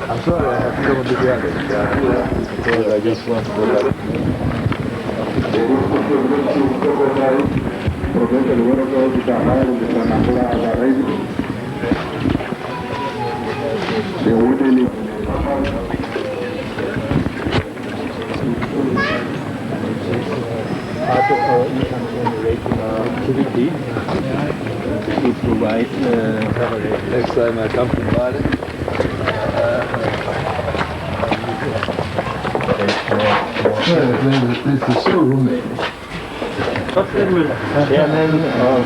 I'm sorry, I have to go to the other. Because I just want to go back. Part of our income generating activity to provide next time I come to Bali. This is so roommate. Chairman of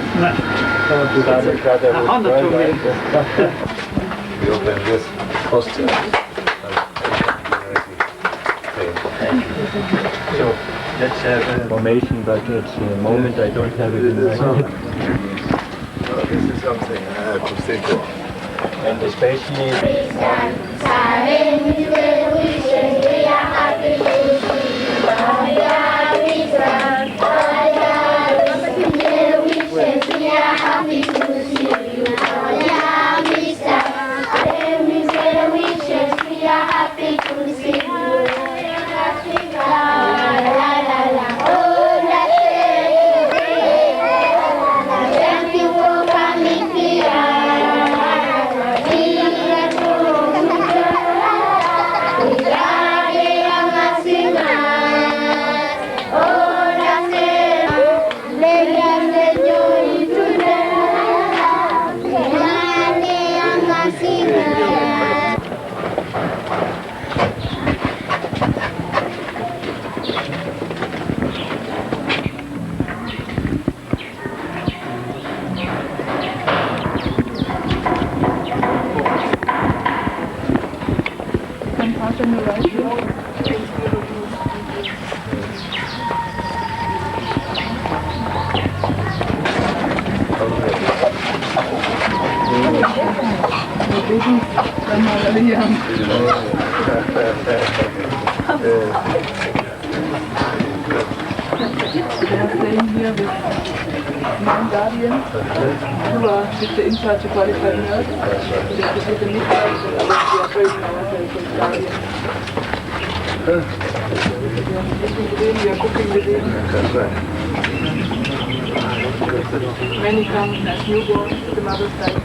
we open this hostel. So let's have information, but at the moment I don't have it in my head. This is something I have to think of. And especially With the inside to qualify nurse, with the midwives, we are very ourselves in Guardian. We are cooking with him. Many come as newborns to the mother's side.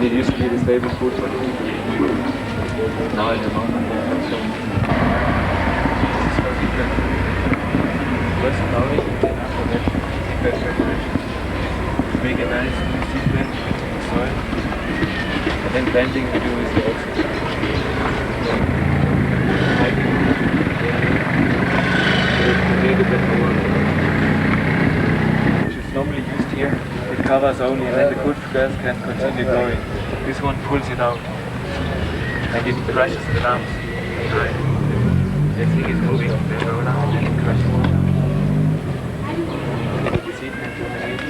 It used to be the stable food, but now at the moment they have some less flowering, and after that seedbed preparation. Make a nice seedbed in the soil, and then planting we do with the oxygen. Which is normally used here. It covers only and then the good gas can continue growing. This one pulls it out and it crushes the lumps. The thing is moving on the roller and then it crushes the lumps. The seed can germinate.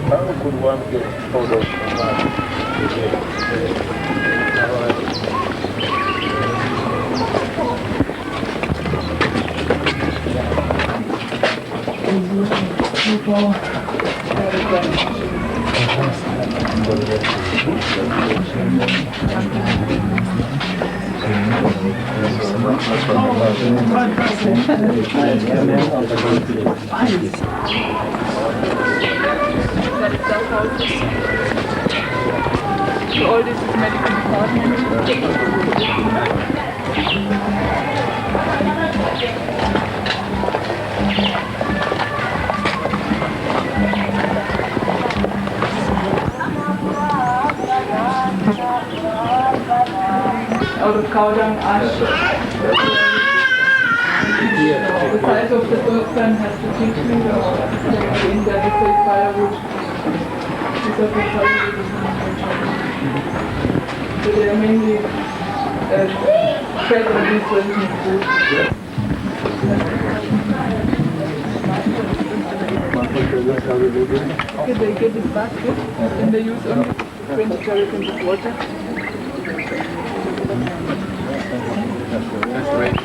How could one get photos of that? So all this is medical department. Out of cow dung, ash. The size of the bird pen has to teach me in there to take firewood. These are the firewood. So they are mainly fed on these traditional food. Okay, they get this basket and they use only 20 jerrycans of water. That's great.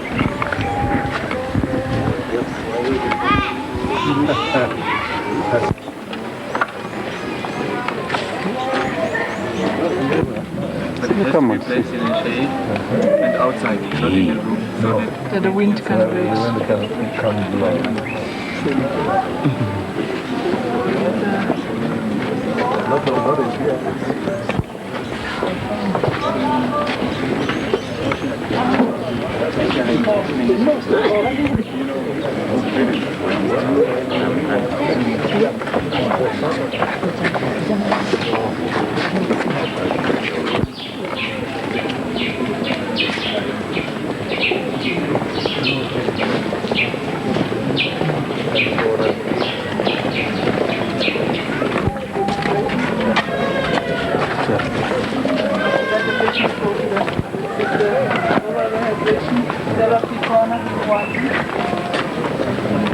But it has to be placed in a shade and outside, not in the room. So That the wind can reach.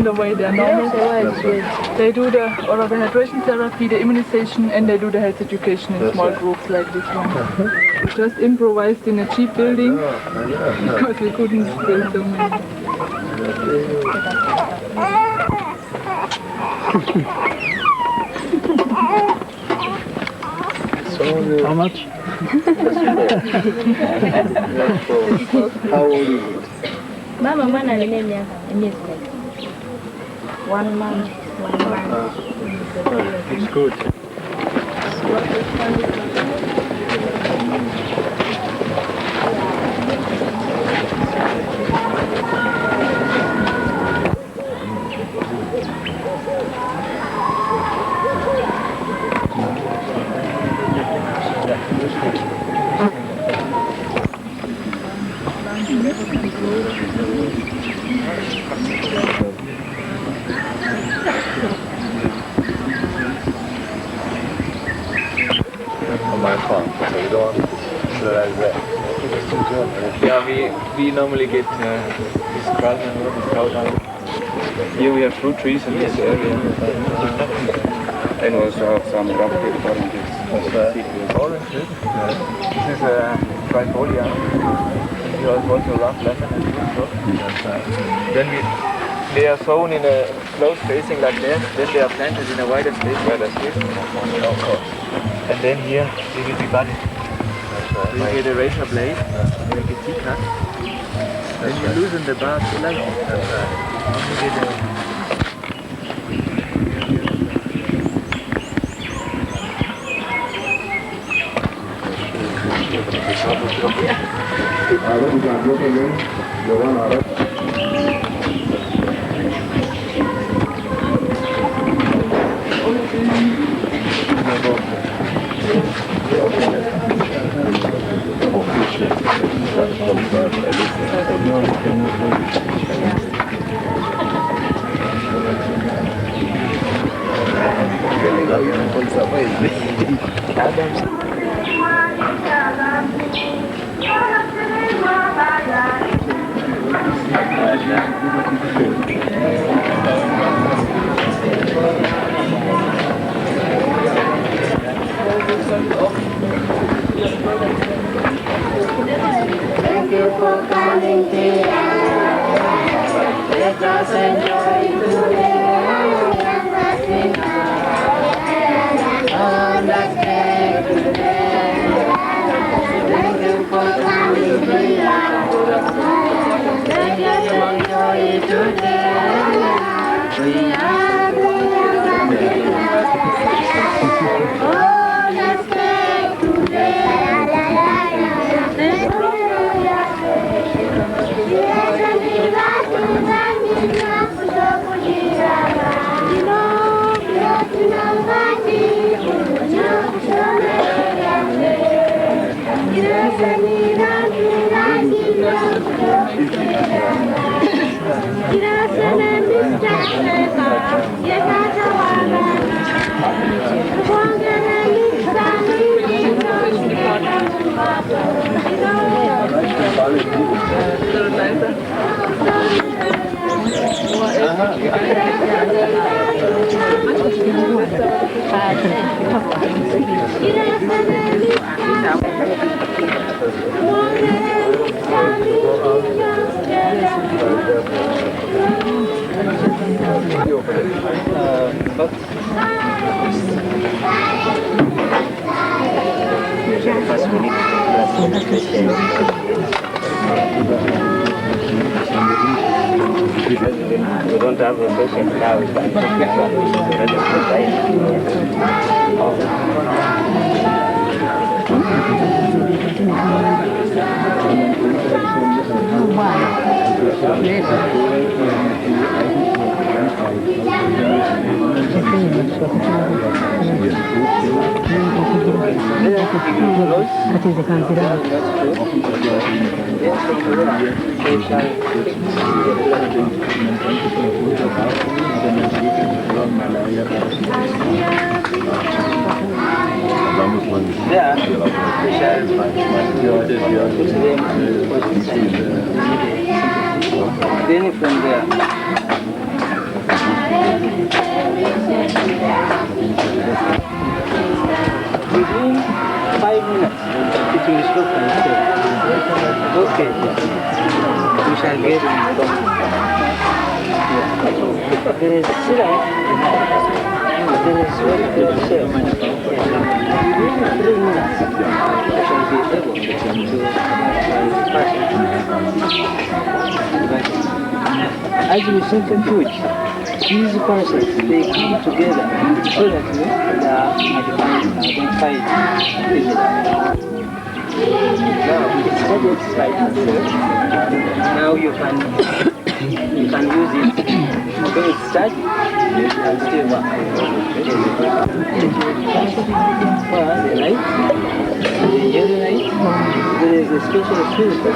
The way they are normal. They do the oral rehydration therapy, the immunization, and they do the health education in small groups like this one. We just improvised in a cheap building because we couldn't build so many. How much? How old is it? Mama mwana alinea miezi 1 month. It's good. On my farm, so we don't realize that. yeah, we normally get this grass and this cow dung. Here we have fruit trees in this area. And also have some rocket oranges. Oranges? This is a trifolia. We also rough lemon and fruit. Then they are sown in a close spacing like that. Then they are planted in a wider space where there's this. And then here they will be budded. We get a razor blade, make a T-cut. Then you loosen the bark like Thank you for coming here. Let us enjoy today. We don't have a patient now, but then from there. Within 5 minutes, it will stop and stay. Okay, we shall get it. There is syrup, there is what the shell. Within 3 minutes, we shall be able to pass it. As we centrifuge, these processes, they come together so that they are identified easily. Now it started by itself. Now you can use it when it starts and still work. For the light, the yellow light, there is a special filter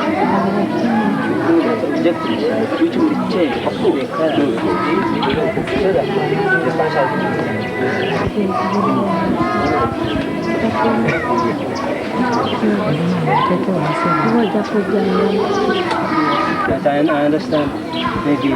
that objective which will change the color so that the partial. But I understand maybe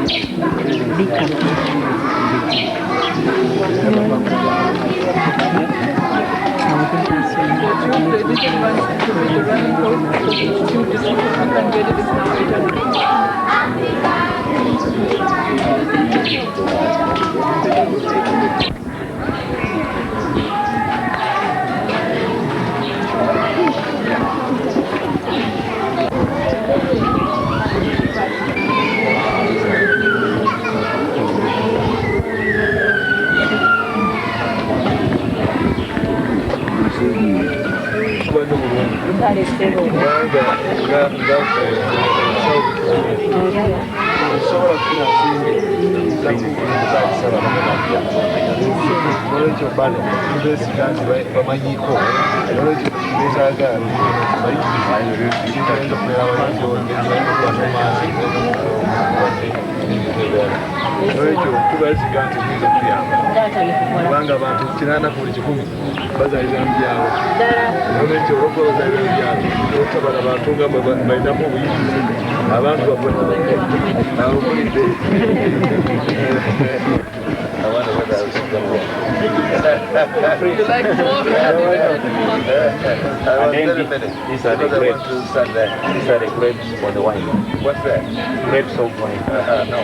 these are the grapes. These are the grapes for the wine. What's that? Grapes of wine. No,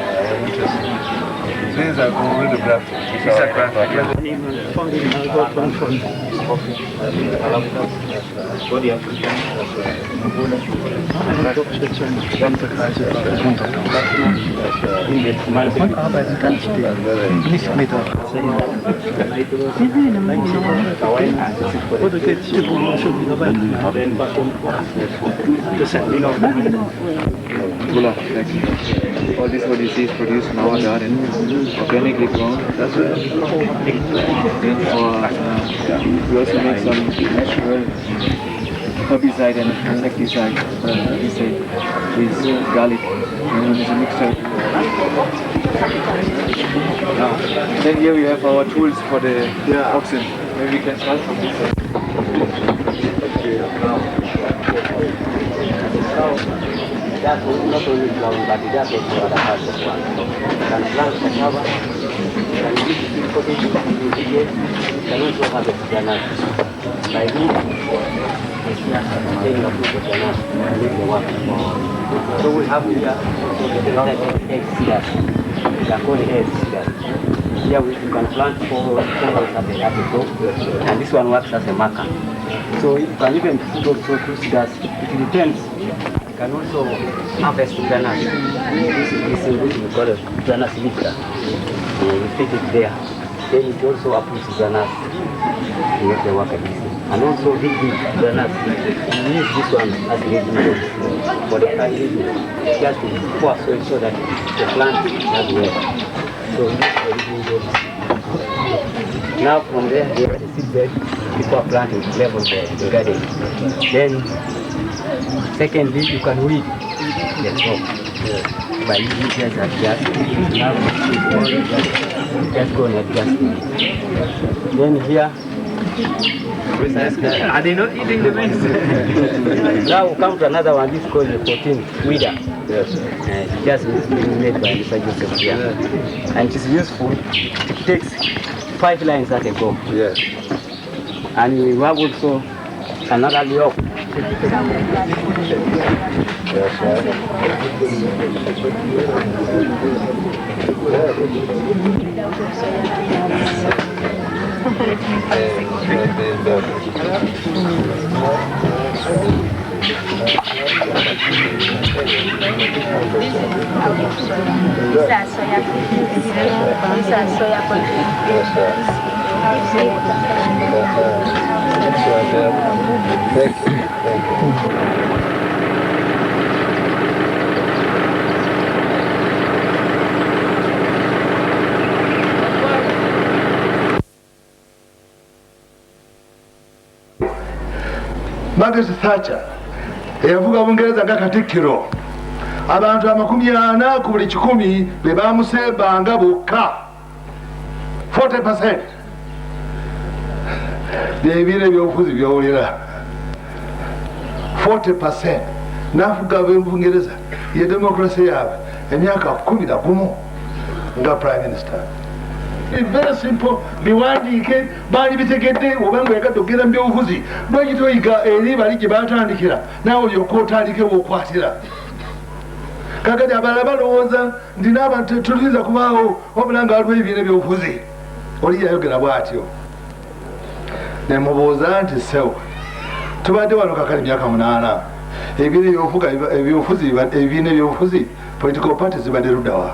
interesting. These are already grafted. These are grafted. Man arbeitet ganz still, nicht mit der oder geht es irgendwo schon wieder weiter? Das sind die noch. All this what you see is produced in our garden, organically grown. We also make some natural herbicide and insecticide, with garlic. It's a mixture. Then here we have our tools for the oxen. Maybe we can start from this side. That's not only ground, but that's also other parts of one. Can plant cassava, can use it for the can also have a granite. By this, so we have here egg seeders. They are called egg seeders. Here we can plant four at a go, and this one works as a marker. So you can even put also two seeders. It depends. You can also harvest granas. This is what we call a granas lifter. You fit it there. Then it also uproots granas to make the work easy. And also big granas. You use this one as a reed for the plant just to pour soil so that the plant does well. So we use the reed. Now from there, we have the seed bed before planting level the garden. Then secondly, you can weed the crop by using just adjust. Now just go and adjust it. Then here, Are they not eating the maize? now we come to another one. This is called the 14 weeder. Yes. Just being made by Mr. Joseph here, and it's useful. It takes 5 lines at a go. Yes. And we have also another lock. Margaret Thatcher eyavuga Bungereza nga Katikkiro abantu 40 ku buli 100 be bamusembanga bokka 40% byebire byobufuzi byowulira 40% nafuga Bungereza ye democracy yaabwe emyaka 11 nga prime minister. It's very simple. Biwandiike baali bitegedde obanga yagadde okugenda mu byobufuzi lwaki toyiga eri bali gye batandikira naawe olyoka otandikewo okwatira. Kakati abalala balowooza nti n'abantu tulizza kubaawo wabula nga waliwo ebibiina ebyobufuzi oli yayogera bw'atyo. Ne mubuuza nti sewo tubadde wano kakali myaka 8 ebibiina ebyobufuzi political parties zibadde luddawa.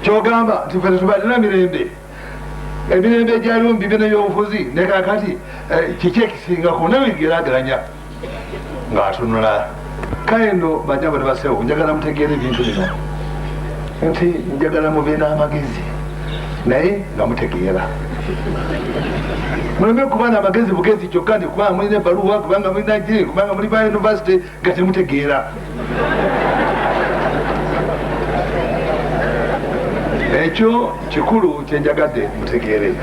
Kyogamba nti ffe tubadde mirembe emirembe egyaliwo mu bibiina by'obufuzi ne kakati kiki ekisingako nawegeraageranya ng'atunula. Kale nno bajjaba ne basewo njagala mutegeera ebintu bino nti njagala mube n'amagezi naye nga mutegeera. Muleme kuba n'amagezi bugezi kyokka nti kubanga mulina ebbaluwa kubanga mulina giri kubanga muli ba yunivasite nga temutegeera. Ekyo kikulu kyenjagadde mutegeere.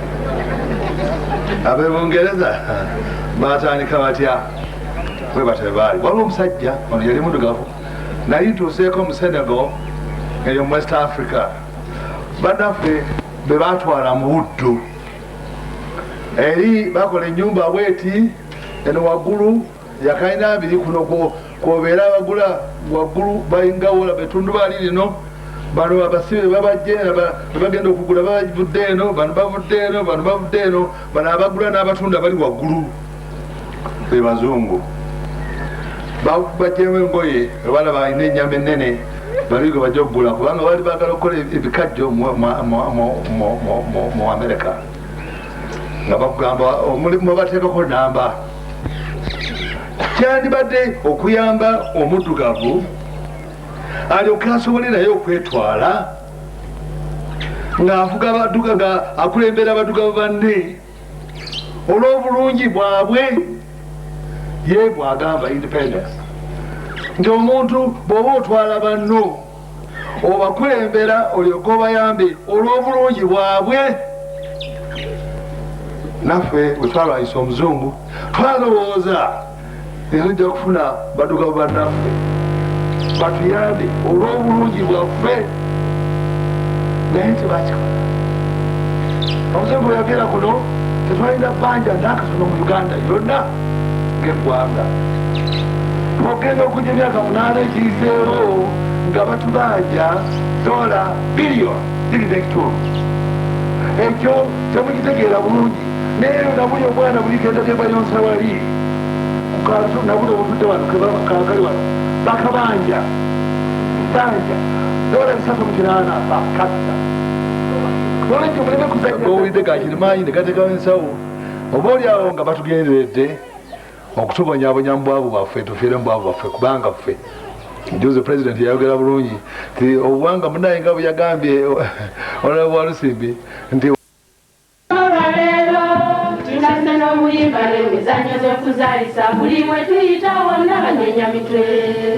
Ab'Ebungereza baatandika batya bwe batyo baali. Waliwo omusajja ono yali muddugavu naye ntuuseeko mu Senegal eyo mu West Africa bannaffe be baatwala mu buddu eri bakola ennyumba bweti eno waggulu yakalina 2 kuno kwobeera abagula waggulu bayingawola betundubaali lino bano abasibe babajje bagenda okugula bavudde eno bano bavudde eno bano bavudde eno bano abagula n'abatunda bali waggulu be bazungu bajjemu engoye balaba alina ennyama ennene bali gwe bajja okugula kubanga bali baagala okukola ebikajjo mu Amerika nga bakugamba omulimu bateekako namba kyandibadde okuyamba omuddugavu alyoke asobole naye okwetwala ng'avuga abadduga nga akulembera abaddugavu banne olw'obulungi bwabwe ye bwagamba independence nti omuntu bw'oba otwala banno obakulembera olyoke obayambe olw'obulungi bwabwe. Naffe bwe twalwanyisa omuzungu twalowooza tujja kufuna baddugavu bannaffe batuyambe olw'obulungi bwaffe naye tebakikola. Omuzungu bwe yagera kuno tetwalina bbanja nakatono mu Uganda yonna ng'eggwanga ogenda okujja emyaka 8 egiyiseewo nga batubanja $1 billion ziri nekitundu ekyo temukitegeera bulungi naye nabuli omwana buli genda tebayonsa wali kukatu nabuli obutudde wano kakali wano bakabanja banja $3.8 bakata olwekyo muleme kusawulidde kakirimanyi nekatekawo ensawo oba oliawo nga batugenderedde okutubonyabonya mu bwavu bwaffe tufiire mu bwavu bwaffe kubanga ffe juzi president yayogera bulungi nti obuwanga munaye nga bwe yagambye olwa Lusimbi nti tunasa n'obuyimba n'emizannyo z'okuzaalisa buli mwe tuyita wonna banyenya mitwe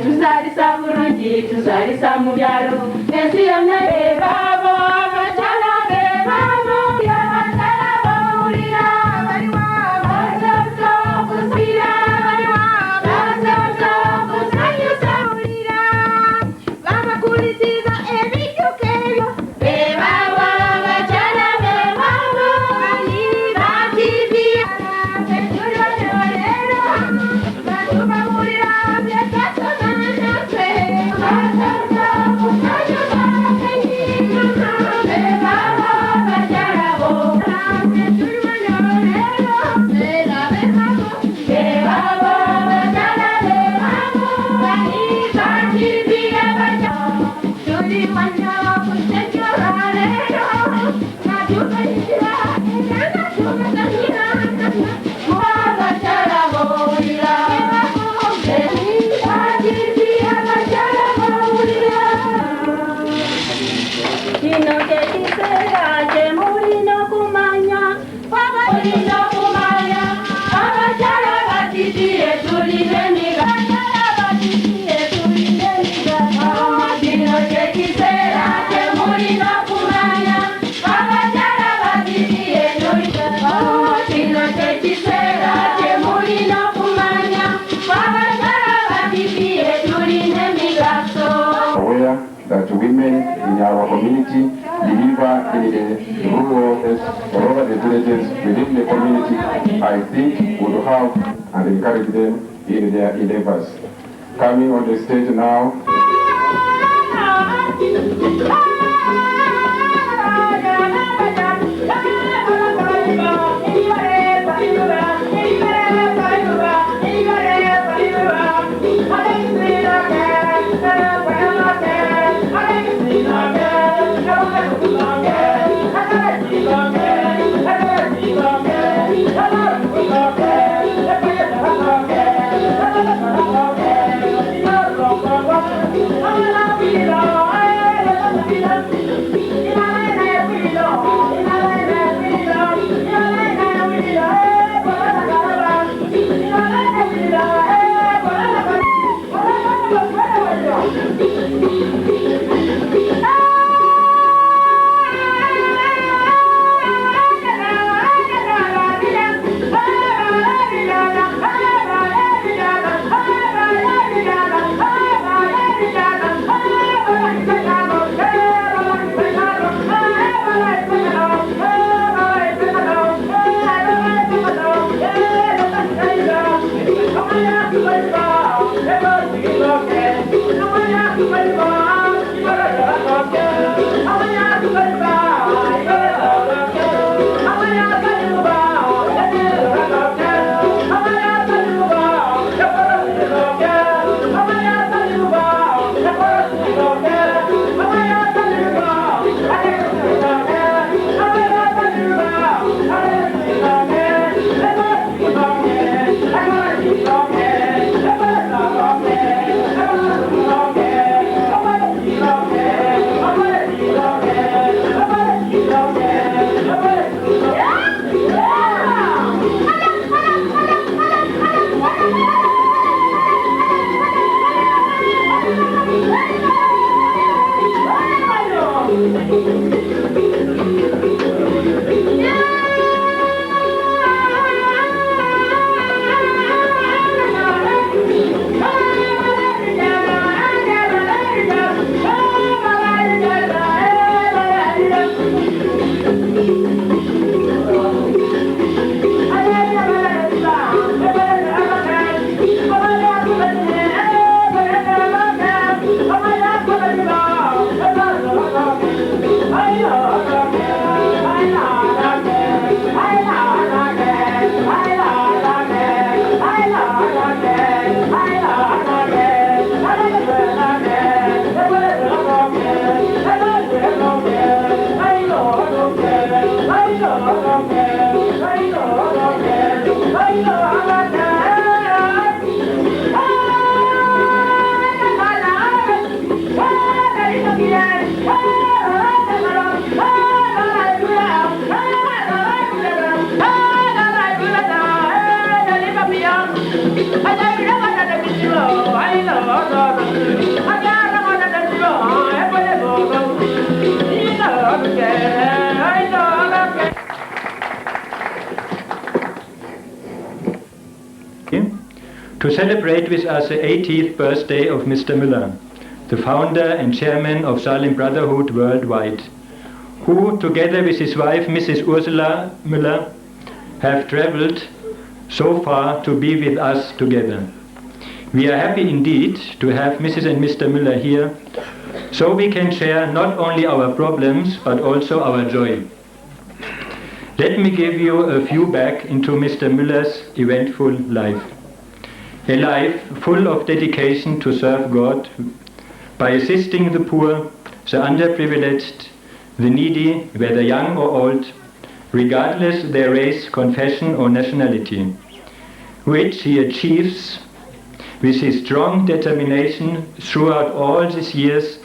tuzaalisa bulungi tuzaalisa mu byalo ensi yonna bebaabo abakyala bebaabo abakyala bawulira baliwa basoso okuzira baliwa basoso okuzanyusa wulira babakulisiza ebijjuko ebyo bebaabo abakyala bebaabo that women in our community deliver in the rural areas or over the villages within the community. I think we will have and encourage them in their endeavors. Coming on the stage now. to celebrate with us the 80th birthday of Mr. Mueller, the founder and chairman of SALEM Brotherhood worldwide, who, together with his wife, Mrs. Ursula Mueller, have traveled so far to be with us together. We are happy indeed to have Mrs. and Mr. Mueller here, so we can share not only our problems, but also our joy. Let me give you a view back into Mr. Mueller's eventful life. A life full of dedication to serve God by assisting the poor, the underprivileged, the needy, whether young or old, regardless their race, confession or nationality, which he achieves with his strong determination throughout all these years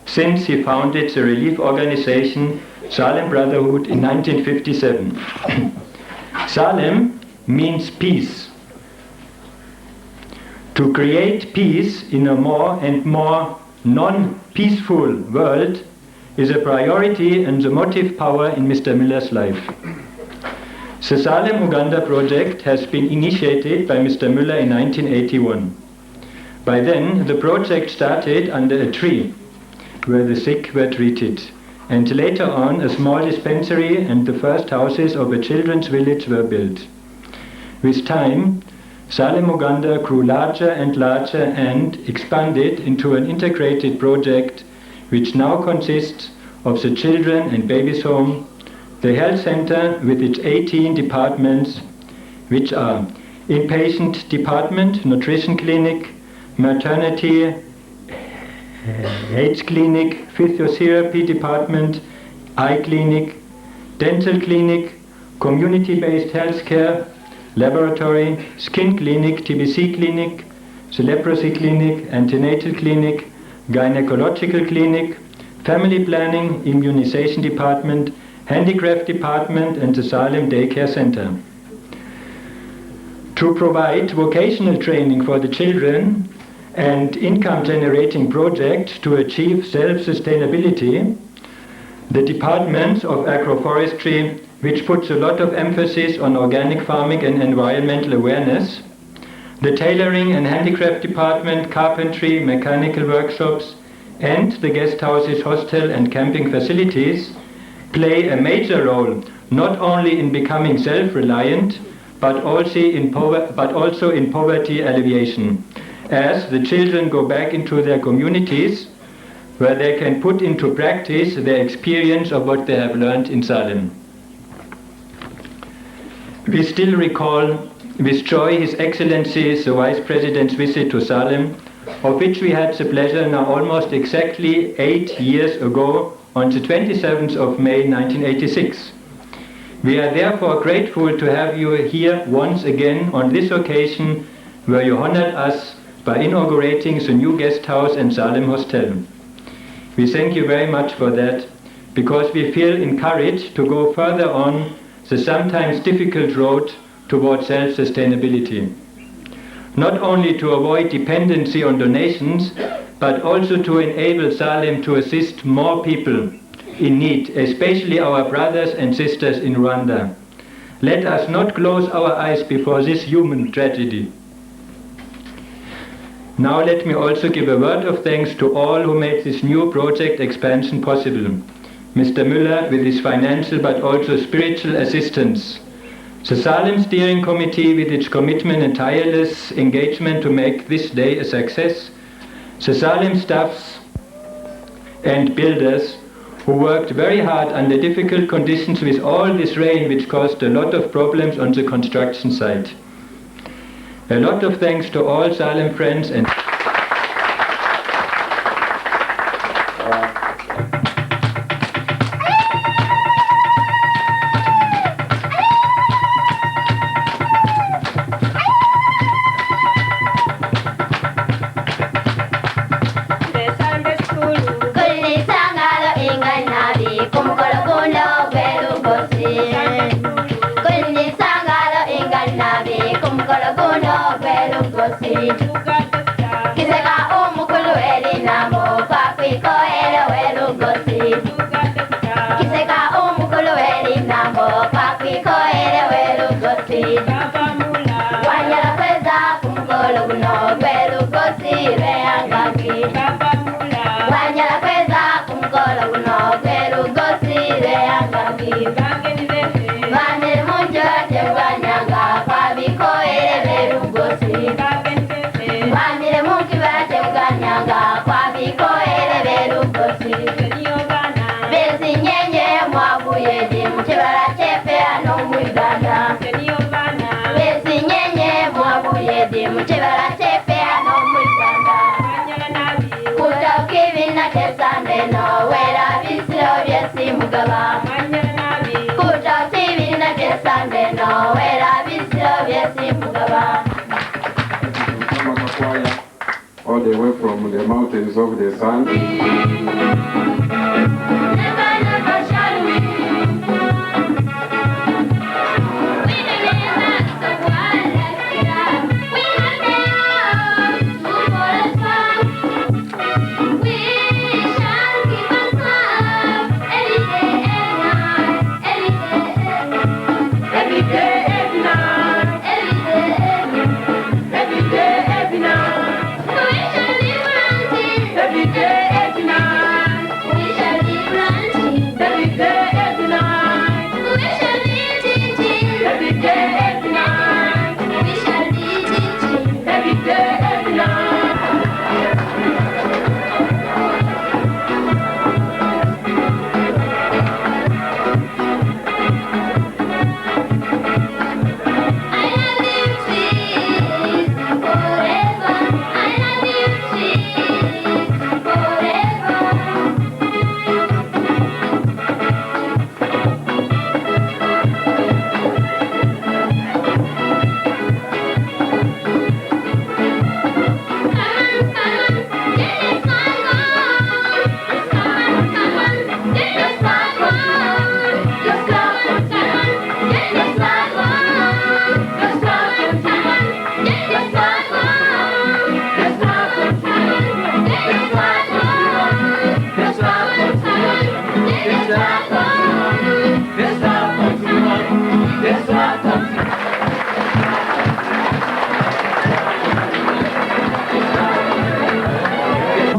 since he founded the relief organization SALEM Brotherhood in 1957. SALEM means peace. To create peace in a more and more non-peaceful world is a priority and the motive power in Mr. Mueller's life. The SALEM Uganda project has been initiated by Mr. Mueller in 1981. By then, the project started under a tree where the sick were treated, and later on a small dispensary and the first houses of a children's village were built. With time, SALEM Uganda grew larger and larger and expanded into an integrated project which now consists of the children and babies home, the health center with its 18 departments, which are inpatient department, nutrition clinic, maternity, AIDS clinic, physiotherapy department, eye clinic, dental clinic, community-based healthcare, laboratory, skin clinic, TBC clinic, the leprosy clinic, antenatal clinic, gynecological clinic, family planning, immunization department, handicraft department, and the SALEM daycare center. To provide vocational training for the children and income-generating projects to achieve self-sustainability, the departments of agroforestry, which puts a lot of emphasis on organic farming and environmental awareness, the tailoring and handicraft department, carpentry, mechanical workshops, and the guest houses, hostel and camping facilities play a major role not only in becoming self-reliant, but also in poverty alleviation, as the children go back into their communities where they can put into practice their experience of what they have learned in SALEM. We still recall with joy His Excellency's the Vice President's visit to SALEM, of which we had the pleasure now almost exactly 8 years ago on the 27th of May 1986. We are therefore grateful to have you here once again on this occasion where you honored us by inaugurating the new guest house and SALEM hostel. We thank you very much for that, because we feel encouraged to go further on the sometimes difficult road towards self-sustainability. Not only to avoid dependency on donations, but also to enable SALEM to assist more people in need, especially our brothers and sisters in Rwanda. Let us not close our eyes before this human tragedy. Now let me also give a word of thanks to all who made this new project expansion possible. Mr. Mueller with his financial but also spiritual assistance. The SALEM Steering Committee with its commitment and tireless engagement to make this day a success. The SALEM staffs and builders who worked very hard under difficult conditions with all this rain which caused a lot of problems on the construction site. A lot of thanks to all SALEM friends and Bamire munjote bwanyanga kwabikoere berugosi. Bamire mukibate bwanyanga kwabikoere berugosi. Bezinyenye mwaguyedi mukibala chefe ano mwiganda. Bezinyenye mwaguyedi mukibala chefe ano mwiganda. Kutokibina tesande no wera bisiro byesi mugaba. Kutokibina tesande no wera bisiro byesi mugaba. All the way from the mountains of the sun.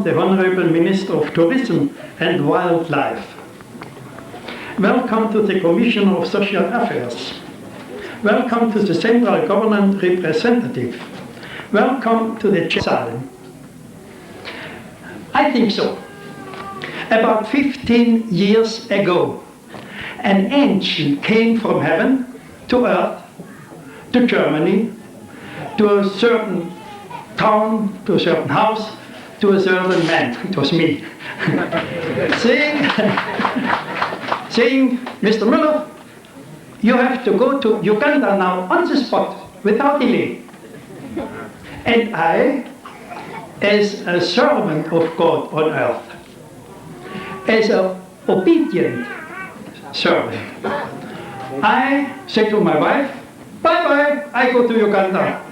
The Honorable Minister of Tourism and Wildlife. Welcome to the Commissioner of Social Affairs. Welcome to the Central Government Representative. Welcome to the SALEM. I think so. About 15 years ago, an angel came from heaven to earth, to Germany, to a certain town, to a certain house, to a certain man, it was me, saying, Mr. Müller, you have to go to Uganda now on the spot, without delay. And I, as a servant of God on earth, as an obedient servant, I said to my wife, bye-bye, I go to Uganda.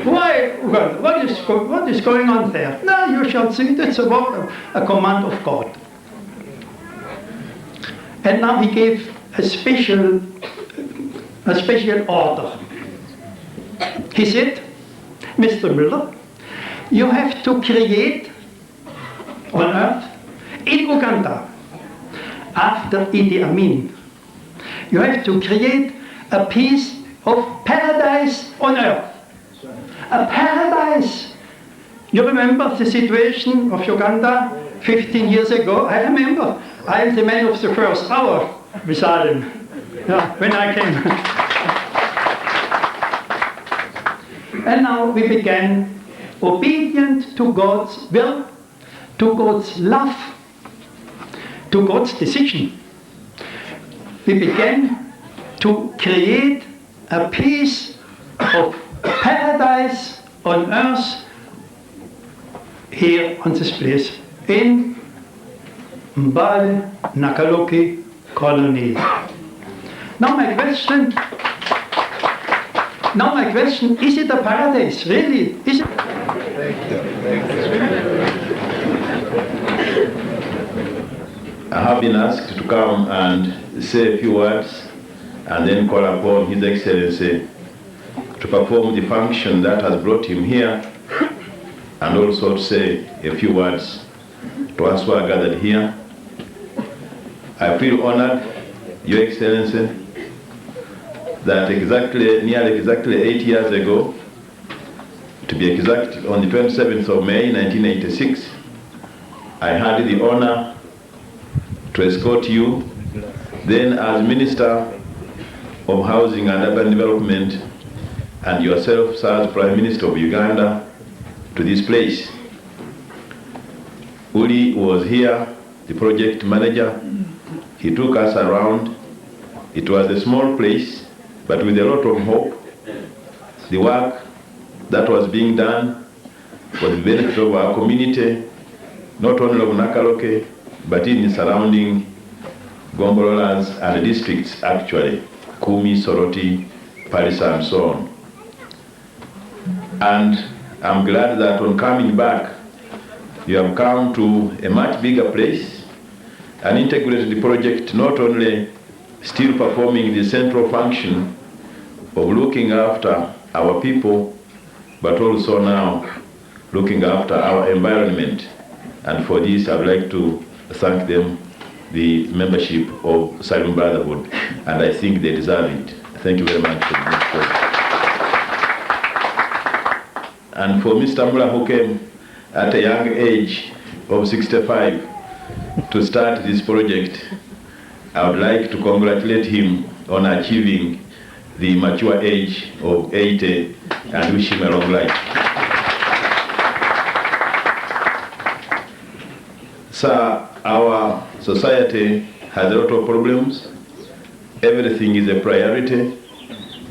Why Uganda? What is going on there? No, you shall see, that's a command of God. And now he gave a special order. He said, Mr. Müller, you have to create on earth, in Uganda, after Idi Amin, you have to create a piece of paradise on earth. A paradise. You remember the situation of Uganda 15 years ago? I remember. I am the man of the first hour with SALEM, when I came. And now we began, obedient to God's will, to God's love, to God's decision. We began to create a piece of paradise on earth here on this place in Mbale Nakaloki Kolonyi. Now my question, is it a paradise? Really? Is it? I have been asked to come and say a few words and then call upon His Excellency to perform the function that has brought him here, and also to say a few words to us who are gathered here. I feel honored Your Excellency, that nearly exactly 8 years ago, to be exact, on the 27th of May 1986, I had the honor to escort you, then as Minister of Housing and Urban Development, and yourself, sir, as Prime Minister of Uganda, to this place. Uli was here, the project manager. He took us around. It was a small place, but with a lot of hope. The work that was being done for the benefit of our community, not only of Nakaloke, but in the surrounding Gombololas and districts actually, Kumi, Soroti, Parisa, and so on. And I'm glad that on coming back, you have come to a much bigger place and integrated the project, not only still performing the central function of looking after our people, but also now looking after our environment. And for this, I'd like to thank them, the membership of SALEM Brotherhood, and I think they deserve it. Thank you very much for this. And for Mr. Mula, who came at a young age of 65 to start this project, I would like to congratulate him on achieving the mature age of 80 and wish him a long life. Sir, our society has a lot of problems. Everything is a priority.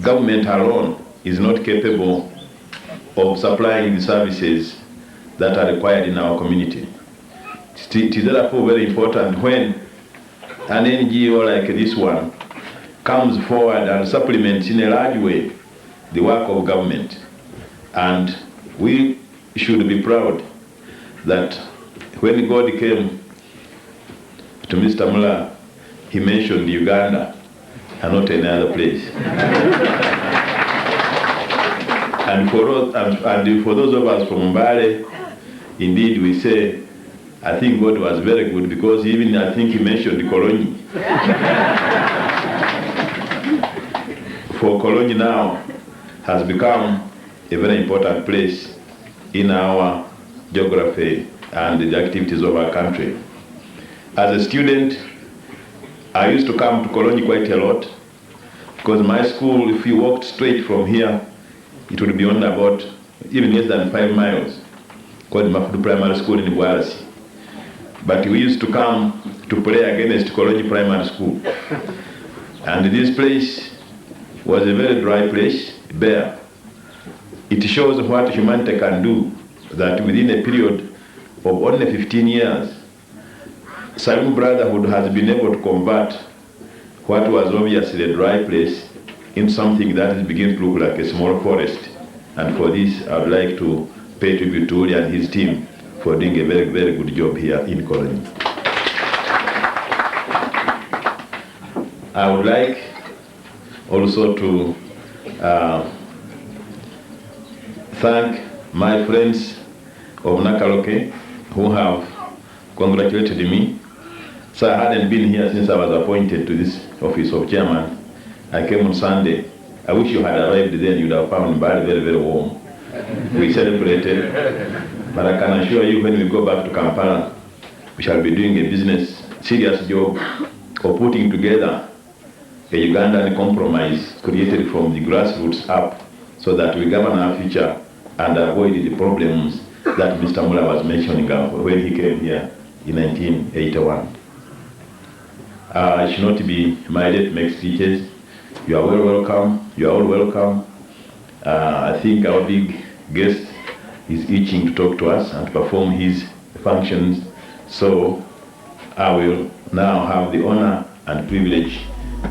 Government alone is not capable of supplying the services that are required in our community. It is therefore very important when an NGO like this one comes forward and supplements in a large way the work of government. And we should be proud that when God came to Mr. Mula, he mentioned Uganda and not any other place. And for those of us from Mbale, indeed we say, I think God was very good, because even I think he mentioned Kolonyi. For Kolonyi now has become a very important place in our geography and the activities of our country. As a student, I used to come to Kolonyi quite a lot, because my school, if you walked straight from here, it would be only about even less than 5 miles, called Mafudu Primary School in Muellers. But we used to come to play against Kolonyi Primary School. And this place was a very dry place, bare. It shows what humanity can do, that within a period of only 15 years, SALEM Brotherhood has been able to convert what was obviously a dry place in something that is beginning to look like a small forest. And for this, I would like to pay tribute to Uli and his team for doing a very, very good job here in Kolonyi. I would like also to thank my friends of Nakaloke who have congratulated me. So I hadn't been here since I was appointed to this office of chairman. I came on Sunday. I wish you had arrived then. You'd have found very, very, very warm. We celebrated. But I can assure you, when we go back to Kampala, we shall be doing a serious job of putting together a Ugandan compromise created from the grassroots up, so that we govern our future and avoid the problems that Mr. Mula was mentioning when he came here in 1981. I should not be my late make speeches. You are well welcome. You are all welcome. I think our big guest is itching to talk to us and perform his functions. So I will now have the honor and privilege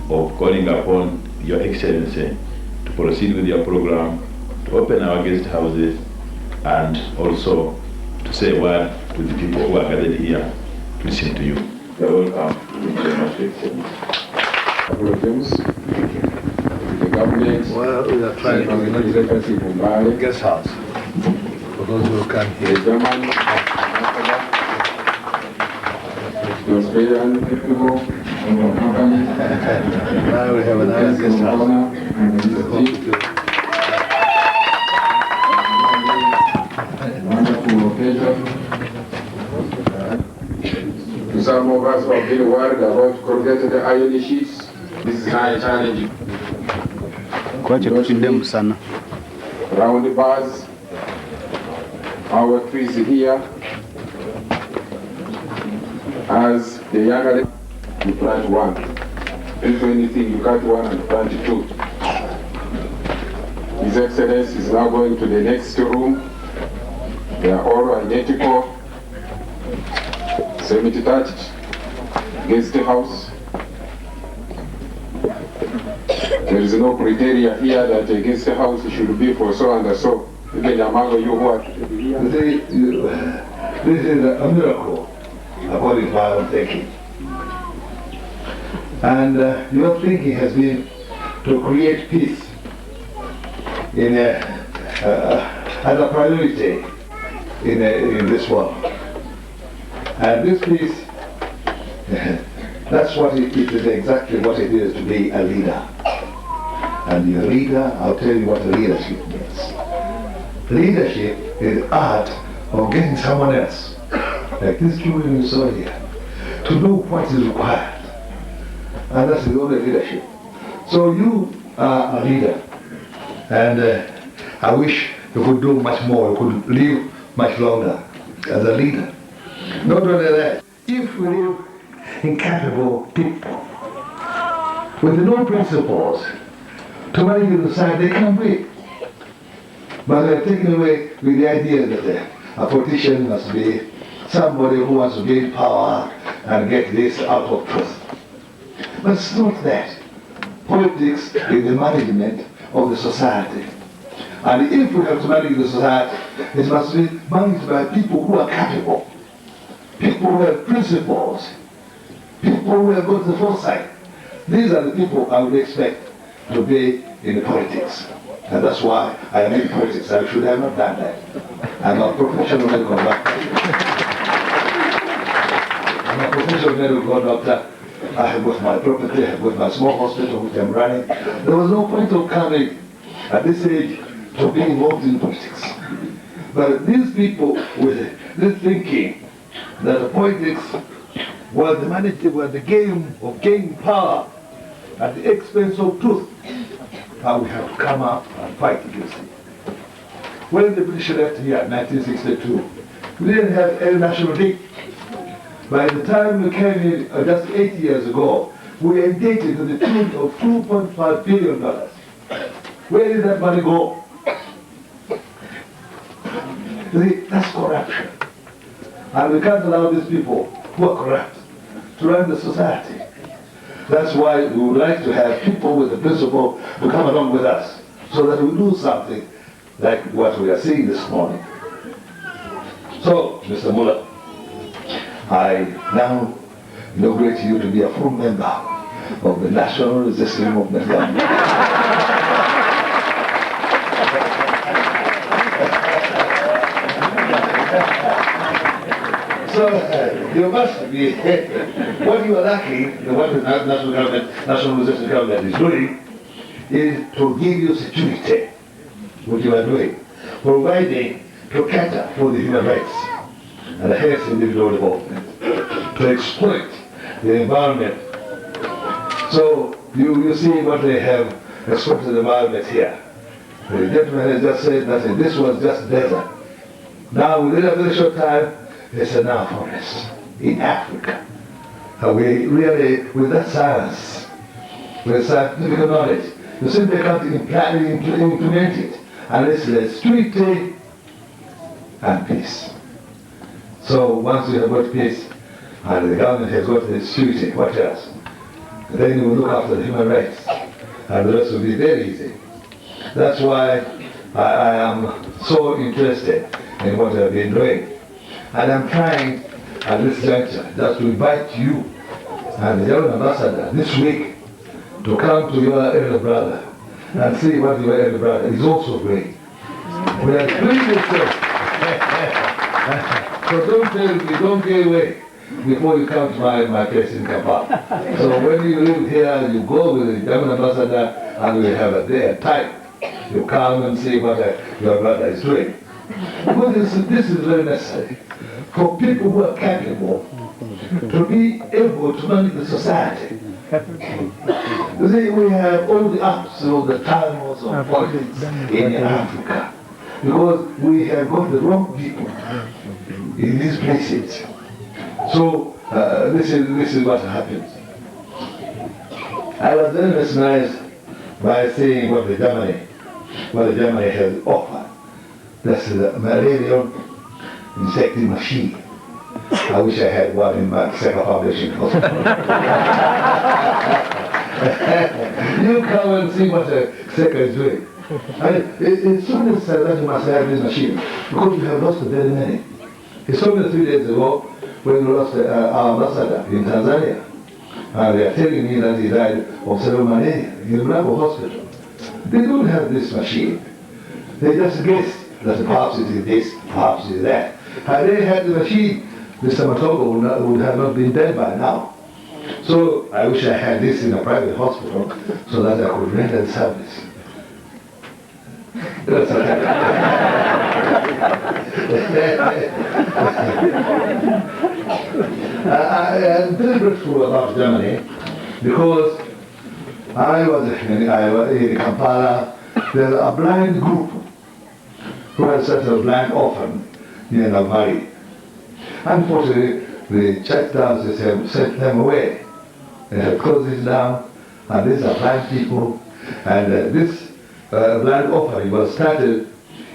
of calling upon Your Excellency to proceed with your program, to open our guest houses, and also to say a word to the people who are gathered here to listen to you. You're welcome. Thank you very much, Excellency. Couple of things. The government, well, we are trying to guest house for those who can hear. The German, the Australian people, of our company. Now we have another guest house. Wonderful occasion. To some of us who have been worried about corrugated iron sheets, this is not a challenge. Around the bars, our trees here, as the younger you plant one. If anything, you cut one and plant two. His Excellency is now going to the next room. They are all identical, semi-detached, guest house. There is no criteria here that a guest house should be for so and so. Even among you who are here. This is a miracle, according to my own thinking. And your thinking has been to create peace as a priority in this world. And this peace, that's what it is, exactly what it is to be a leader. And your leader, I'll tell you what leadership means. Leadership is the art of getting someone else, like this children you saw here, to know what is required. And that's the only leadership. So you are a leader. And I wish you could do much more, you could live much longer as a leader. Not only that, if we live incapable people with no principles to manage the society, they can't wait. But they're taken away with the idea that a politician must be somebody who wants to gain power and get this out of truth. But it's not that. Politics is the management of the society. And if we have to manage the society, it must be managed by people who are capable, people who have principles, people who have got the foresight. These are the people I would expect to be in politics. And that's why I am in politics. I should have not done that. I'm a professional medical doctor. I'm a professional medical doctor. I have got my property, I have got my small hospital which I'm running. There was no point of coming at this age to be involved in politics. But these people with this thinking that the politics was the game of gaining power at the expense of truth, how we have to come up and fight against it. When the British left here in 1962, we didn't have any national debt. By the time we came in just 8 years ago, we were indebted to the tune of $2.5 billion. Where did that money go? That's corruption. And we can't allow these people who are corrupt to run the society. That's why we would like to have people with the principle to come along with us so that we do something like what we are seeing this morning. So, Mr. Muller, I now inaugurate you to be a full member of the National Resistance Movement Government. So you must be, what you are lacking, what the National Resistance Government is doing, is to give you security, what you are doing, providing to cater for the human rights and the health individual development, to exploit the environment. So you see what they have exploited the environment here. The gentleman has just said that this was just desert. Now within a very short time, it's a now forest in Africa. We really, with that science, with scientific knowledge, you simply can't implement it unless there's security and peace. So once you have got peace, and the government has got the security, what else? Then you will look after the human rights, and the rest will be very easy. That's why I am so interested in what I've been doing. And I'm trying at this juncture just to invite you and the young ambassador this week to come to your elder brother and see what your elder brother is also doing. We are doing this thing. So don't tell me, don't get away. before you come to my place in Kampala. So when you live here, you go with the German ambassador and we have a day and time. You come and see what your brother is doing. Because this is very necessary for people who are capable to be able to manage the society. You see, we have all the ups and all the downs of politics in Africa because we have got the wrong people in these places. So this is what happens. I was very mesmerized by seeing what the Germany has offered. That's the malaria insecting machine. I wish I had one in my Kisekka Foundation. You come and see what Kisekka is doing. It's so necessary that you must have this machine because we have lost very many. It's only 3 days ago when we lost our ambassador in Tanzania. And they are telling me that he died of cerebral malaria in the Mlambo hospital. They don't have this machine. They just guess that perhaps it is this, perhaps it is that. Had they had the machine, Mr. Matogo would have not been dead by now. So I wish I had this in a private hospital so that I could render the service. That's okay. I am very grateful about Germany because I was in Kampala. There's a blind group who had set a blind orphan near Navali. Unfortunately, the church downstairs sent them away. They have closed it down, and these are blind people. And this blind orphanage was started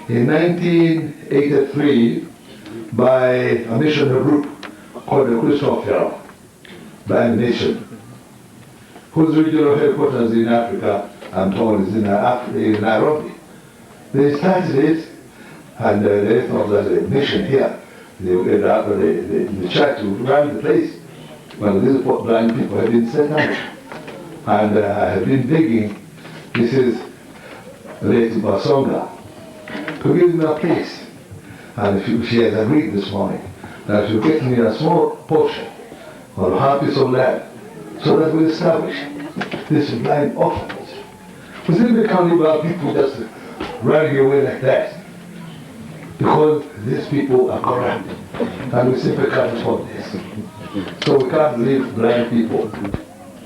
in 1983 by a missionary group called the Christopher Blind Nation, whose regional headquarters in Africa, I'm told, is in Nairobi. They started it, and they thought that the mission here, the church would run the place. Well, these blind people have been set up, and I have been begging Mrs. Lady Basonga to give me a place. And she has agreed this morning that she'll get me a small portion of her piece of land so that we establish this blind orphanage. We simply can't leave our people just running away like that because these people are corrupt and we simply can't afford this. So we can't leave blind people.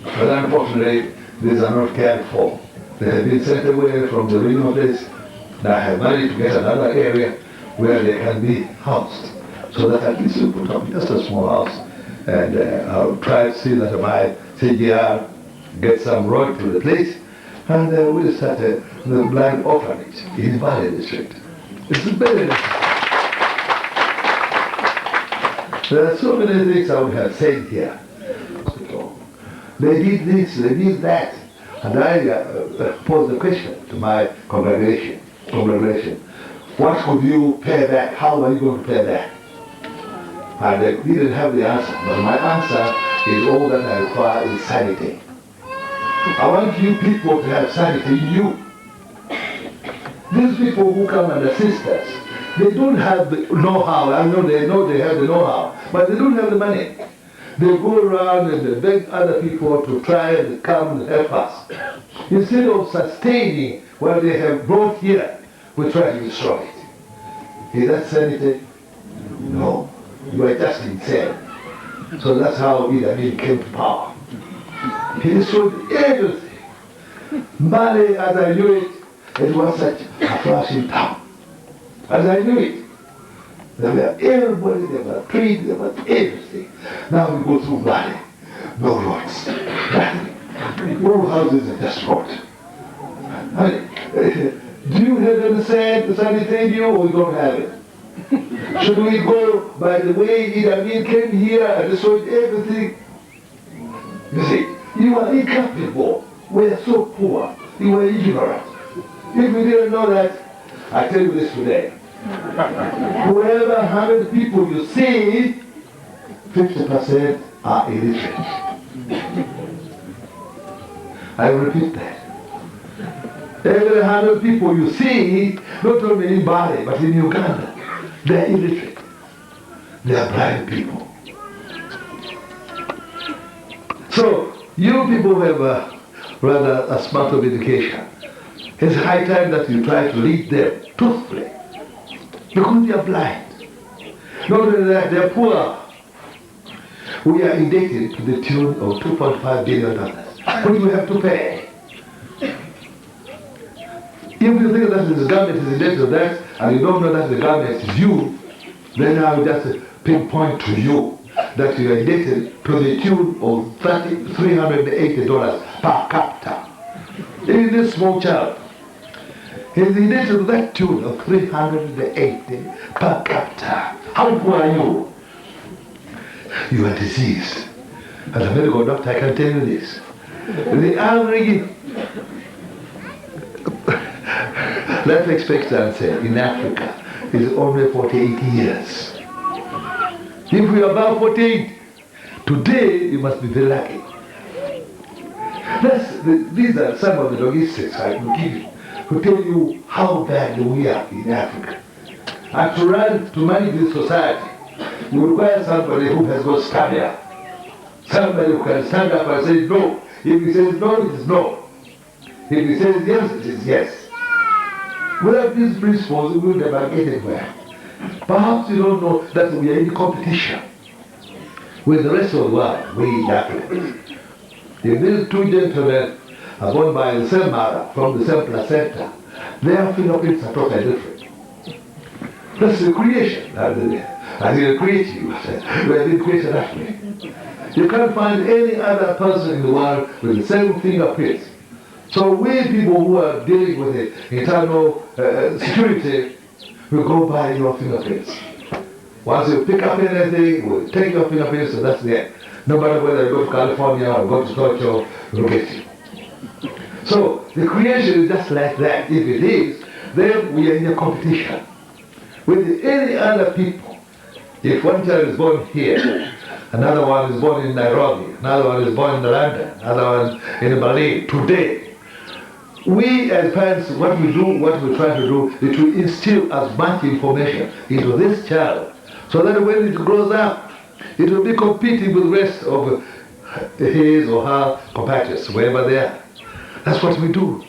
But unfortunately, these are not cared for. They have been sent away from the regional place. Now I have managed to get another area where they can be housed, so that at least we put up just a small house, and I'll try to see that my CGR gets some road to the place, and we'll start the blind orphanage in Valley District. It's very nice. There are so many things I would have said here. They did this, they did that, and I posed the question to my congregation. What could you pay back? How are you going to pay back? And they didn't have the answer. But my answer is all that I require is sanity. I want you people to have sanity in you. These people who come and assist us, they don't have the know-how. I know they have the know-how, but they don't have the money. They go around and they beg other people to try and come and help us. Instead of sustaining what they have brought here, we try to destroy it. Is that sanity? No. You are just insane. So that's how Idi Amin came to power. He destroyed everything. Mali, as I knew it, it was such a flashing town. As I knew it. There were everybody, there were trees, there was everything. Now we go through Mali. No roads. Nothing. All houses are just roads. Do you have the sanitary or you don't have it? Should we go by the way Idi Amin came here and destroyed everything? You see, you are incapable. We are so poor. You are ignorant. If we didn't know that, I tell you this today. Whoever 100 people you see, 50% are illiterate. I repeat that. Every 100 people you see, not only in Bali, but in Uganda, they are illiterate. They are blind people. So, you people who have rather a smart of education, it's high time that you try to lead them truthfully. Because they are blind. Not only that, they are poor. We are indebted to the tune of $2.5 billion, which we have to pay. If you think that the government is indebted to that, and you don't know that the government is you, then I will just pinpoint to you that you are indebted to the tune of $380 per capita. Even this small child is indebted to that tune of $380 per capita. How poor are you? You are diseased. As a medical doctor, I can tell you this. The average life expectancy in Africa is only 48 years. If we are above 48, today you must be very lucky. These are some of the logistics I will give you to tell you how bad we are in Africa. And to manage this society, you require somebody who has got stamina. Somebody who can stand up and say no. If he says no, it is no. If he says yes, it is yes. Without these principles, we will never get anywhere. Perhaps you don't know that we are in competition with the rest of the world, we in Africa. If these two gentlemen are born by the same mother, from the same placenta, their fingerprints are totally different. That's the creation. I didn't create you. We have been created that way. You can't find any other person in the world with the same fingerprints. So we people who are dealing with the internal security will go by your fingerprints. Once you pick up anything, we'll take your fingerprints, and that's the end. No matter whether you go to California or go to Tokyo, we'll get you. So the creation is just like that. If it is, then we are in a competition with any other people. If one child is born here, another one is born in Nairobi, another one is born in London, another one in Berlin, today, we as parents, what we try to do is to instill as much information into this child so that when it grows up, it will be competing with the rest of his or her compatriots, wherever they are. That's what we do.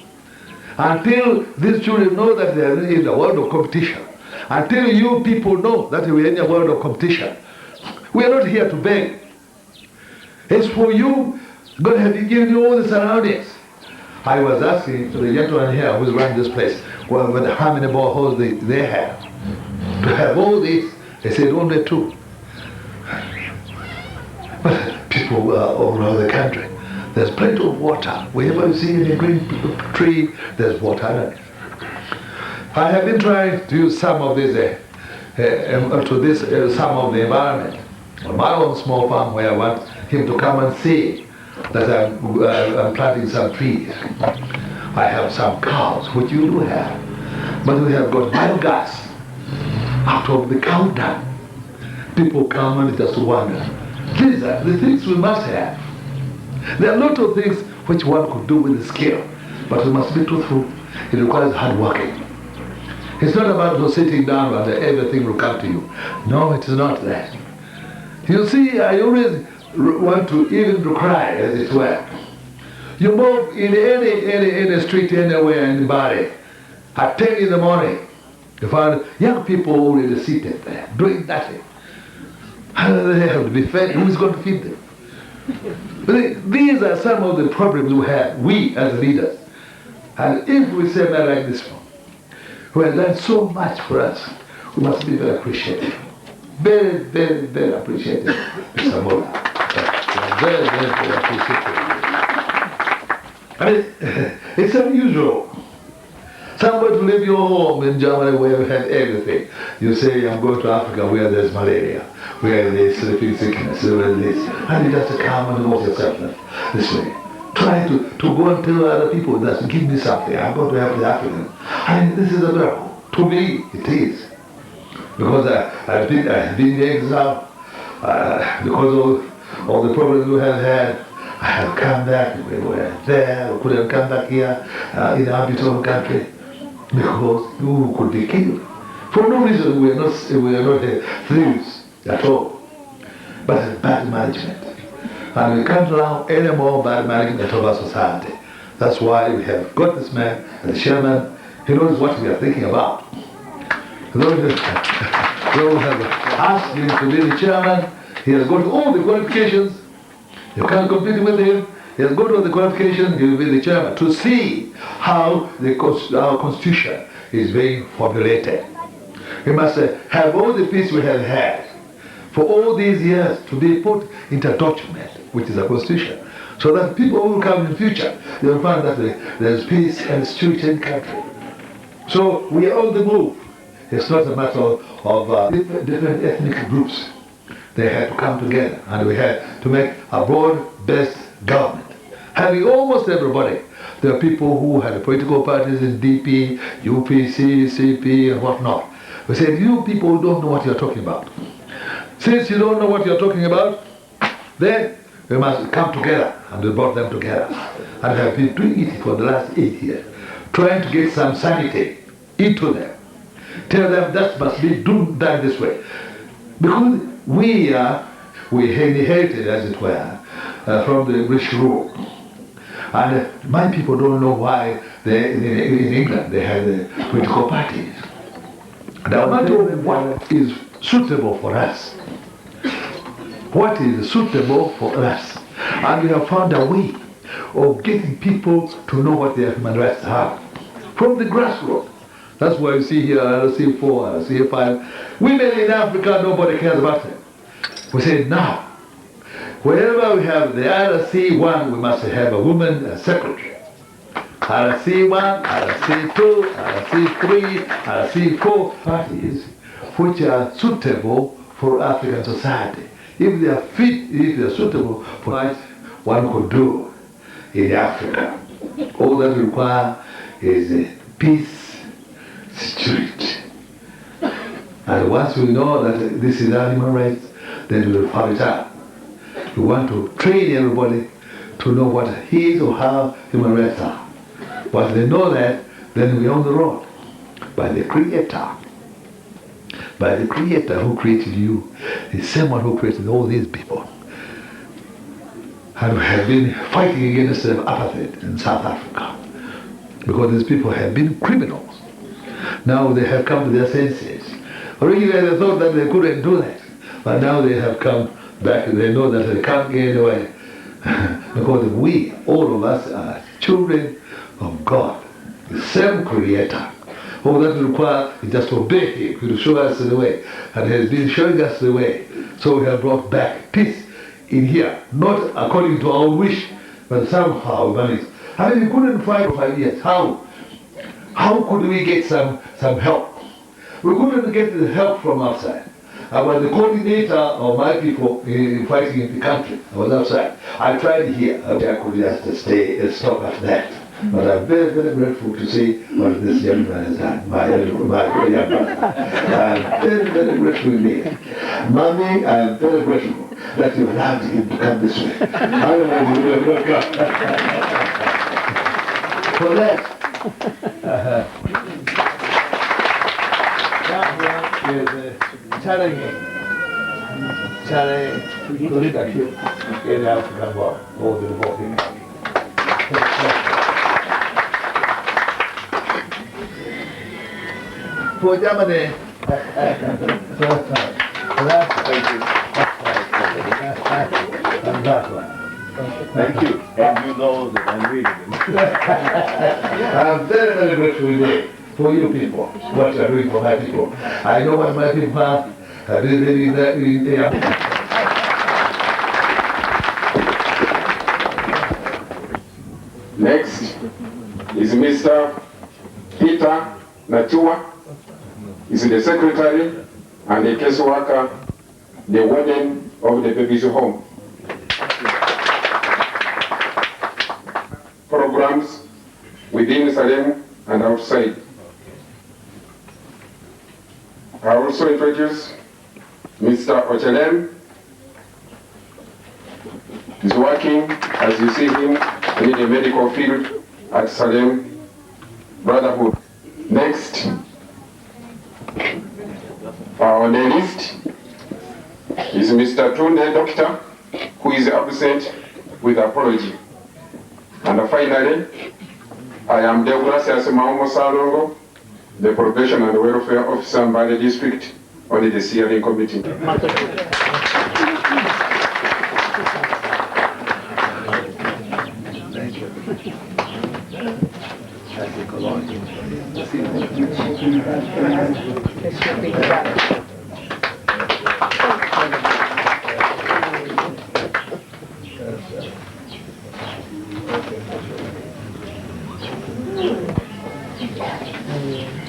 Until these children know that they are in a world of competition, until you people know that we are in a world of competition, we are not here to beg. It's for you, God has given you all the surroundings. I was asking the gentleman here who's running this place, how many boreholes they have. To have all this, they said only 2. But people all over the country, there's plenty of water. Wherever you see a green tree, there's water. I have been trying to use some of this, some of the environment on my own small farm where I want him to come and see that I'm planting some trees. I have some cows, which you do have, but we have got biogas out of the cow dung. People come and just wonder. These are the things we must have. There are a lot of things which one could do with skill, but we must be truthful. It requires hard working. It's not about just sitting down and everything will come to you. No, it is not that. You see, I always want to even to cry, as it were. You move in any street anywhere in the body at 10 in the morning, you find young people already seated there, doing nothing. They have to be fed. Who's going to feed them? But these are some of the problems we have, we as leaders. And if we say that like this one, who has done so much for us, we must be very appreciative. Very, very, very appreciative, Mr. Mola. Very, very, very appreciative. I mean, it's unusual. Somebody to leave your home in Germany where you have everything. You say, I'm going to Africa where there's malaria, where there's sleeping sickness, where this. And you just come and watch yourself this way. Try to go and tell other people that give me something. I'm going to help the African. And this is a miracle. To me, it is. Because I've been in exile, because of all the problems we have had. I have come back, we were there, we couldn't come back here in our beautiful country because we could be killed. For no reason we are not thieves at all, but bad management. And we can't allow any more bad management of our society. That's why we have got this man as the chairman. He knows what we are thinking about. Those who have asked him to be the chairman, he has got all the qualifications. You can't compete with him. He has got all the qualifications, he will be the chairman, to see how our constitution is being formulated. We must have all the peace we have had for all these years to be put into a document, which is a constitution, so that people who will come in the future, they will find that there's peace and security in the country. So we are on the move. It's not a matter of different ethnic groups. They had to come together, and we had to make a broad-based government, having almost everybody. There are people who had political parties in DP, UPC, CP, and whatnot. We said, you people don't know what you're talking about. Since you don't know what you're talking about, then we must come together, and we brought them together. And have been doing it for the last 8 years, trying to get some sanity into them. Tell them that must be done this way. Because we inherited, as it were, from the British rule. And my people don't know why in England they had political parties. Now, what is suitable for us? What is suitable for us? And we have found a way of getting people to know what their human rights are from the grassroots. That's why you see here RC4, RC5. Women in Africa, nobody cares about them. We say now, wherever we have the RC1, we must have a woman secretary. RC1, RC2, RC3, RC4 parties which are suitable for African society. If they are fit, if they are suitable for what one could do in Africa. All that we require is peace, security. And once we know that this is our human rights, then we will follow it up. We want to train everybody to know what his or her human rights are. Once they know that, then we're on the road. By the Creator. By the Creator who created you, the same one who created all these people. And we have been fighting against apartheid in South Africa. Because these people have been criminals. Now they have come to their senses. Originally they thought that they couldn't do that. But now they have come back and they know that they can't get away. Because we, all of us, are children of God, the same Creator. All that we require is just to obey Him, to show us the way. And He has been showing us the way. So we have brought back peace in here, not according to our wish, but somehow managed. I mean, we couldn't fight for 5 years. How could we get some help? We couldn't get the help from outside. I was the coordinator of my people in fighting in the country. I was outside. I tried here. I could just stay and stop at that. But I'm very, very grateful to see what this young man has done, my young man. I'm very, very grateful indeed. Mommy, I'm very grateful that you allowed him to come this way. For that, challenging leadership in the African world, all the developing countries. For Germany, Thank you. And you know that I'm reading it. I'm very, very grateful today for you people, what you are doing for my people. I know what my people are. I been living there. Next is Mr. Peter Nachua. He's the secretary and the case worker, the warden of the baby's home. Programs within SALEM and outside. I also introduce Mr. Ochelem. He's working, as you see him, in the medical field at SALEM Brotherhood. Next, on the list is Mr. Tunde Doctor, who is absent with apology. And finally, I am Deogratias Maumo Salongo, the Probation and Welfare Officer in Mbale District on the steering committee.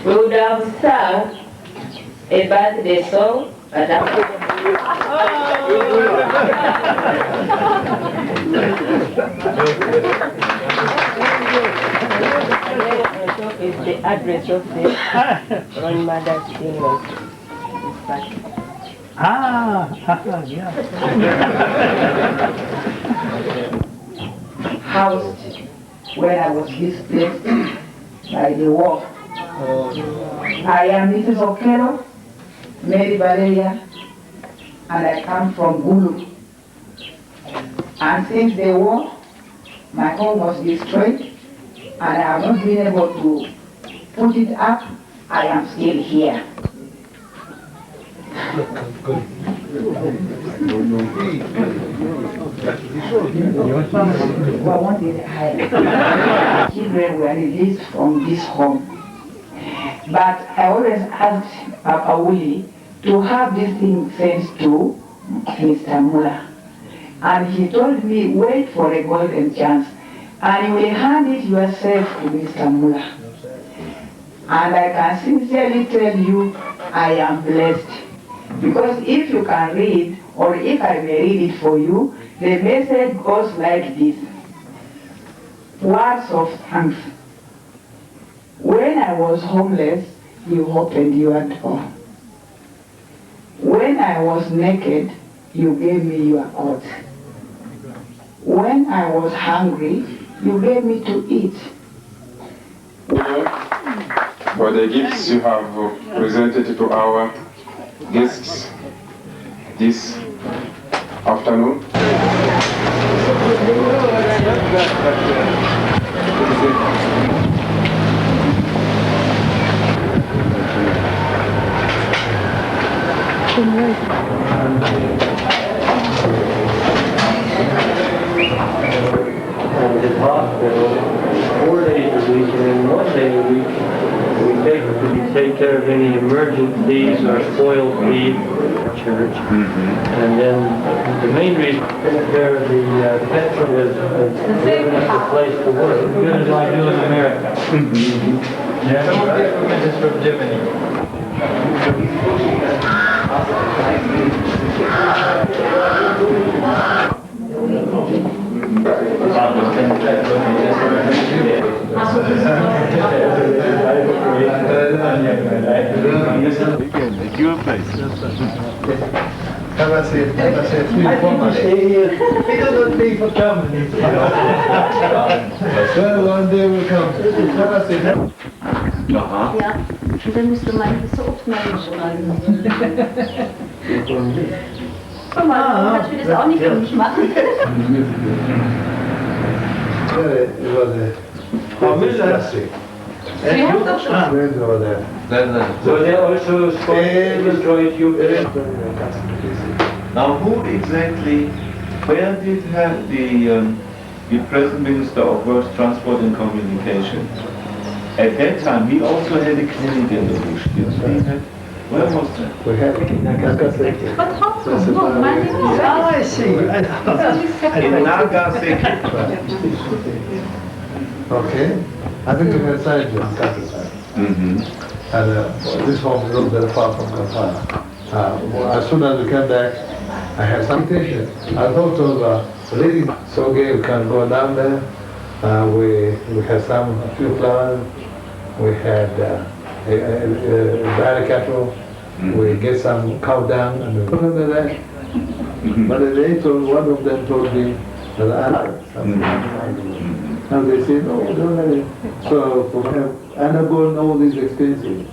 We would have sung a birthday song, but is the address of the grandmother's funeral. Yeah. Housed when I was displaced by the war. I am Mrs. Okero, Mary Valeria, and I come from Gulu. And since the war, my home was destroyed, and I have not been able to put it up. I am still here. I wanted higher. Children were released from this home. But I always asked Papa Willie to have this thing sent to Mr. Muller. And he told me, wait for a golden chance, and you will hand it yourself to Mr. Muller. And I can sincerely tell you, I am blessed. Because if you can read, or if I may read it for you, the message goes like this. Words of thanks. When I was homeless, you opened your door. When I was naked, you gave me your coat. When I was hungry, you gave me to eat. For the gifts you have presented to our guests this afternoon. And the hospital 4 days a week, and then 1 day a week we take care of any emergencies or spoiled feed church. And then the main reason take care of the petrol is giving us a place to work, as good as I do in America. Yeah. Some of the equipment is from Germany. It's your place. Have a seat, Stay here. We don't pay for Germany. Well, one day will come. Have a seat. Ja, und dann müsste man das so Aufnahmen schreiben. Guck mal, dass wir das auch nicht für mich machen. Frau Müller. Sie haben doch schon. So they also destroyed you. Now, who exactly, where did have the present Minister of Works, Transport and Communication? At that time, he also had a clinic in the bush. Where was that? We had Nagasaki. But how come? No, my name is... Oh, I see. In Nagasaki. Okay. I think we had scientists at the time. And this home is a little bit far from Kampala. As soon as we came back, I had some sanitation. I thought of the lady, so okay, we can go down there. We had a few flowers. We had barley cattle. We get some cow dung and we put under that. But they told, one of them told me that I like something. And they said, no, don't let it. So we have anabol and all these expenses.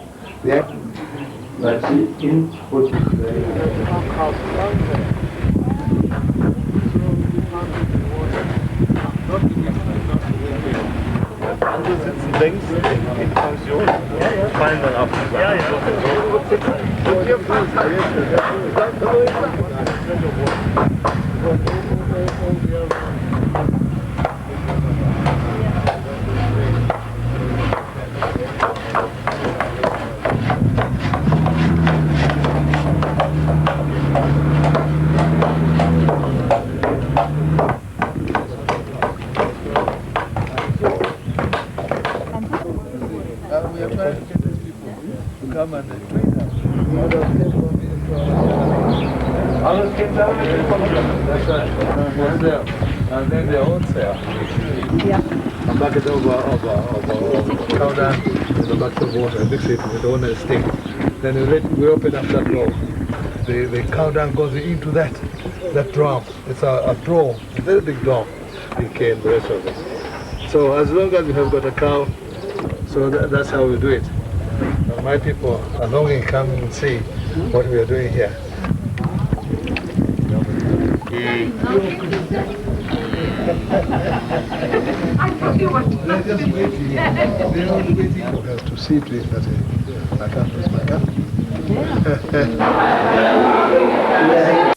But she input Andere sitzen längs in Pension, fallen dann ab. Ja, ja. Und ihr fahrt halt. Alles geht da mit dem and then their own cell. Yeah. A bucket of cow down in a bucket of water, mix it with one stick. Then we open up that door. The cow dung goes into that drum. It's a drum, a very big drum in cane, the rest of it. So as long as we have got a cow, so that's how we do it. And my people are longing to come and see what we are doing here. They're just waiting. They're all waiting for us to see to it that I can't lose my gun.